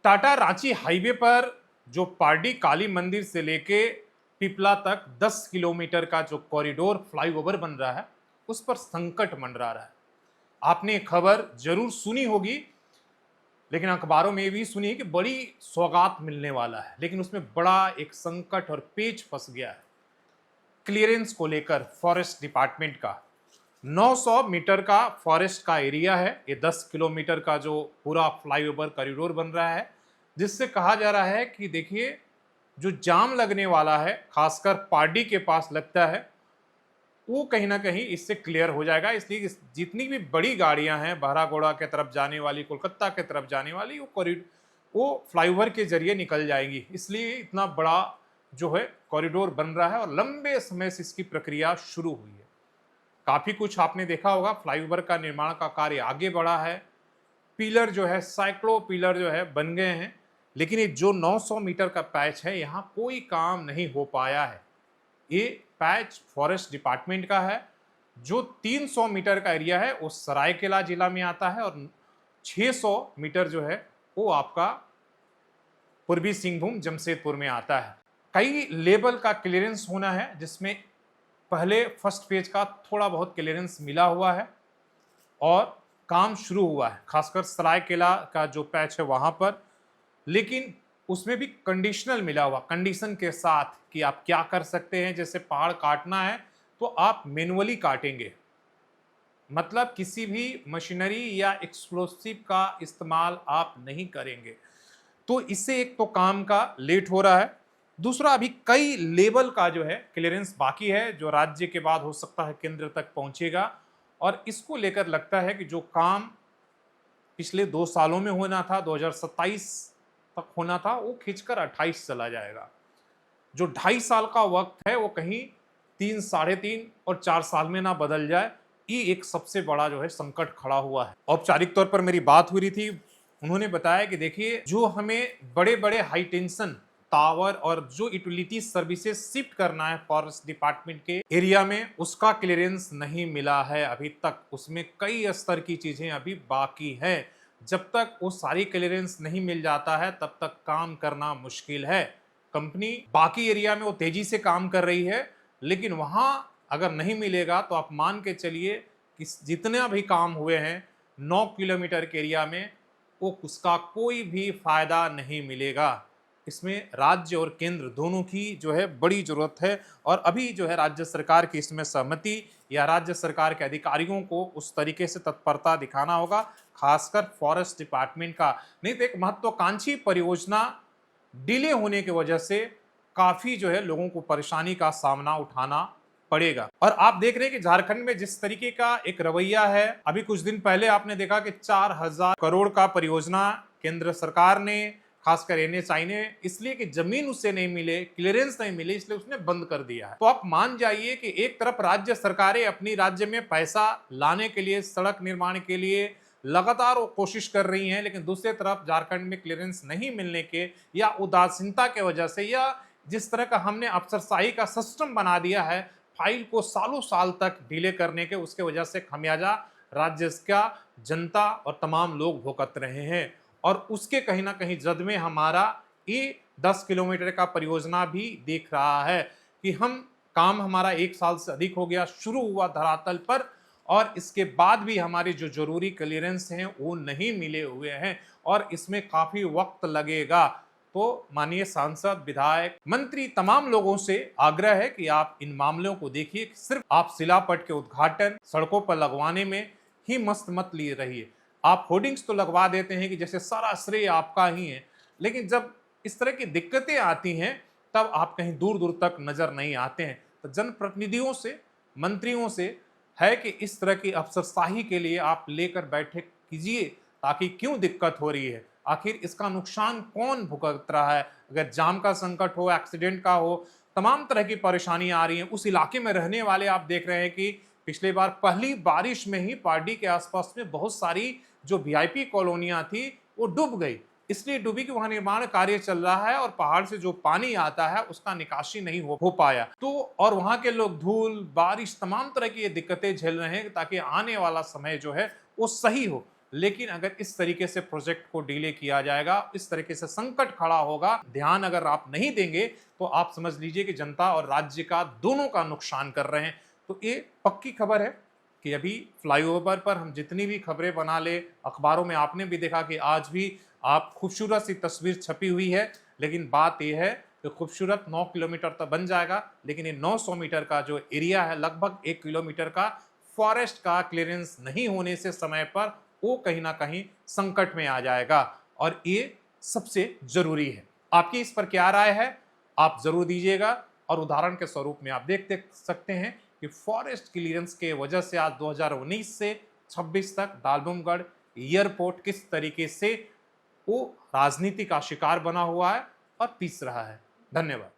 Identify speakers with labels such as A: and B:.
A: Tata Ranchi highway पर जो पारडी काली मंदिर से लेके पिपला तक 10 किलोमीटर का जो कॉरिडोर फ्लाईओवर बन रहा है उस पर संकट मंडरा रहा है। आपने ये खबर जरूर सुनी होगी, लेकिन अखबारों में भी सुनी कि बड़ी सौगात मिलने वाला है, लेकिन उसमें बड़ा एक संकट और पेच फंस गया है क्लियरेंस को लेकर। फॉरेस्ट डिपार्टमेंट का 900 मीटर का फॉरेस्ट का एरिया है, ये 10 किलोमीटर का जो पूरा फ्लाईओवर कॉरिडोर बन रहा है, जिससे कहा जा रहा है कि देखिए जो जाम लगने वाला है खासकर पारडी के पास लगता है वो कहीं ना कहीं इससे क्लियर हो जाएगा। इसलिए जितनी भी बड़ी गाड़ियां हैं बहरागोड़ा के तरफ जाने वाली, कोलकाता के तरफ जाने वाली, वो फ्लाईओवर के जरिए निकल जाएंगी। इसलिए इतना बड़ा जो है कॉरिडोर बन रहा है और लंबे समय से इसकी प्रक्रिया शुरू हुई है। काफी कुछ आपने देखा होगा, फ्लाईओवर का निर्माण का कार्य आगे बढ़ा है, पिलर जो है सैकड़ों पिलर जो है बन गए हैं, लेकिन ये जो 900 मीटर का पैच है यहाँ कोई काम नहीं हो पाया है। ये पैच फॉरेस्ट डिपार्टमेंट का है। जो 300 मीटर का एरिया है वो सरायकेला जिला में आता है और 600 मीटर जो है वो आपका पूर्वी सिंहभूम जमशेदपुर में आता है। कई लेवल का क्लियरेंस होना है, जिसमें पहले फर्स्ट फेज का थोड़ा बहुत क्लियरेंस मिला हुआ है और काम शुरू हुआ है, खासकर सरायकेला का जो पैच है वहां पर, लेकिन उसमें भी कंडीशनल मिला हुआ, कंडीशन के साथ कि आप क्या कर सकते हैं। जैसे पहाड़ काटना है तो आप मैनुअली काटेंगे, मतलब किसी भी मशीनरी या एक्सप्लोसिव का इस्तेमाल आप नहीं करेंगे। तो इससे एक तो काम का लेट हो रहा है, दूसरा अभी कई लेवल का जो है क्लियरेंस बाकी है, जो राज्य के बाद हो सकता है केंद्र तक पहुंचेगा। और इसको लेकर लगता है कि जो काम पिछले 2 सालों में होना था, 2027 तक होना था, वो खींचकर 28 चला जाएगा। जो 2.5 साल का वक्त है वो कहीं 3, साढ़े 3 और 4 साल में ना बदल जाए, ये एक सबसे बड़ा जो है संकट खड़ा हुआ है। औपचारिक तौर पर मेरी बात हुई थी, उन्होंने बताया कि देखिए जो हमें बड़े बड़े हाई टेंशन टावर और जो यूटिलिटी सर्विसेज शिफ्ट करना है फॉरेस्ट डिपार्टमेंट के एरिया में, उसका क्लियरेंस नहीं मिला है अभी तक। उसमें कई स्तर की चीजें अभी बाकी है। जब तक वो सारी क्लियरेंस नहीं मिल जाता है तब तक काम करना मुश्किल है। कंपनी बाकी एरिया में वो तेजी से काम कर रही है, लेकिन वहां अगर नहीं मिलेगा तो आप मान के चलिए कि जितने भी काम हुए हैं 9 किलोमीटर के एरिया में, वो उसका कोई भी फायदा नहीं मिलेगा। इसमें राज्य और केंद्र दोनों की जो है बड़ी जरूरत है और अभी जो है राज्य सरकार की इसमें सहमति या राज्य सरकार के अधिकारियों को उस तरीके से तत्परता दिखाना होगा, खासकर फॉरेस्ट डिपार्टमेंट का। नहीं तो एक महत्वाकांक्षी परियोजना डिले होने की वजह से काफी जो है लोगों को परेशानी का सामना उठाना पड़ेगा। और आप देख रहे हैं कि झारखंड में जिस तरीके का एक रवैया है, अभी कुछ दिन पहले आपने देखा कि 4000 करोड़ का परियोजना केंद्र सरकार ने, खासकर एनएचआई ने, इसलिए कि जमीन उससे नहीं मिले, क्लियरेंस नहीं मिले, इसलिए उसने बंद कर दिया है। तो आप मान जाइए कि एक तरफ राज्य सरकारें अपनी राज्य में पैसा लाने के लिए, सड़क निर्माण के लिए लगातार वो कोशिश कर रही हैं, लेकिन दूसरी तरफ झारखंड में क्लियरेंस नहीं मिलने के या उदासीनता के वजह से, या जिस तरह का हमने अफसरशाही का सिस्टम बना दिया है फाइल को सालों साल तक डिले करने के, उसके वजह से खमियाजा राज्य का जनता और तमाम लोग भुगत रहे हैं। और उसके कहीं ना कहीं जद में हमारा ये 10 किलोमीटर का परियोजना भी देख रहा है कि हम काम हमारा 1 साल से अधिक हो गया, शुरू हुआ धरातल पर, और इसके बाद भी हमारे जो जरूरी क्लियरेंस हैं वो नहीं मिले हुए हैं और इसमें काफी वक्त लगेगा। तो माननीय सांसद, विधायक, मंत्री, तमाम लोगों से आग्रह है कि आप इन मामलों को देखिए। सिर्फ आप शिलापट के उद्घाटन, सड़कों पर लगवाने में ही मस्त मत लिए रहिए। आप होर्डिंग्स तो लगवा देते हैं कि जैसे सारा श्रेय आपका ही है, लेकिन जब इस तरह की दिक्कतें आती हैं तब आप कहीं दूर दूर तक नजर नहीं आते हैं। तो जनप्रतिनिधियों से, मंत्रियों से है कि इस तरह की अफसरशाही के लिए आप लेकर बैठक कीजिए, ताकि क्यों दिक्कत हो रही है, आखिर इसका नुकसान कौन भुगत रहा है। अगर जाम का संकट हो, एक्सीडेंट का हो, तमाम तरह की परेशानियां आ रही हैं। उस इलाके में रहने वाले आप देख रहे हैं कि पिछली बार पहली बारिश में ही पारडी के आसपास में बहुत सारी जो वीआईपी कॉलोनियां थी वो डूब गई। इसलिए डूबी कि वहां निर्माण कार्य चल रहा है और पहाड़ से जो पानी आता है उसका निकासी नहीं हो पाया। तो और वहां के लोग धूल, बारिश, तमाम तरह की ये दिक्कतें झेल रहे हैं ताकि आने वाला समय जो है वो सही हो। लेकिन अगर इस तरीके से प्रोजेक्ट को डिले किया जाएगा, इस तरीके से संकट खड़ा होगा, ध्यान अगर आप नहीं देंगे तो आप समझ लीजिए कि जनता और राज्य का दोनों का नुकसान कर रहे हैं। तो ये पक्की खबर है कि अभी फ्लाईओवर पर हम जितनी भी खबरें बना ले, अखबारों में आपने भी देखा कि आज भी आप खूबसूरत सी तस्वीर छपी हुई है, लेकिन बात यह है कि खूबसूरत 9 किलोमीटर तक बन जाएगा, लेकिन ये 900 मीटर का जो एरिया है, लगभग 1 किलोमीटर का फॉरेस्ट का क्लियरेंस नहीं होने से समय पर वो कहीं ना कहीं संकट में आ जाएगा, और ये सबसे जरूरी है। आपकी इस पर क्या राय है, आप जरूर दीजिएगा। और उदाहरण के स्वरूप में आप देख सकते हैं कि फॉरेस्ट क्लियरेंस के वजह से आज 2019 से 26 तक डालबमगढ़ एयरपोर्ट किस तरीके से वो राजनीति का शिकार बना हुआ है और पीस रहा है। धन्यवाद।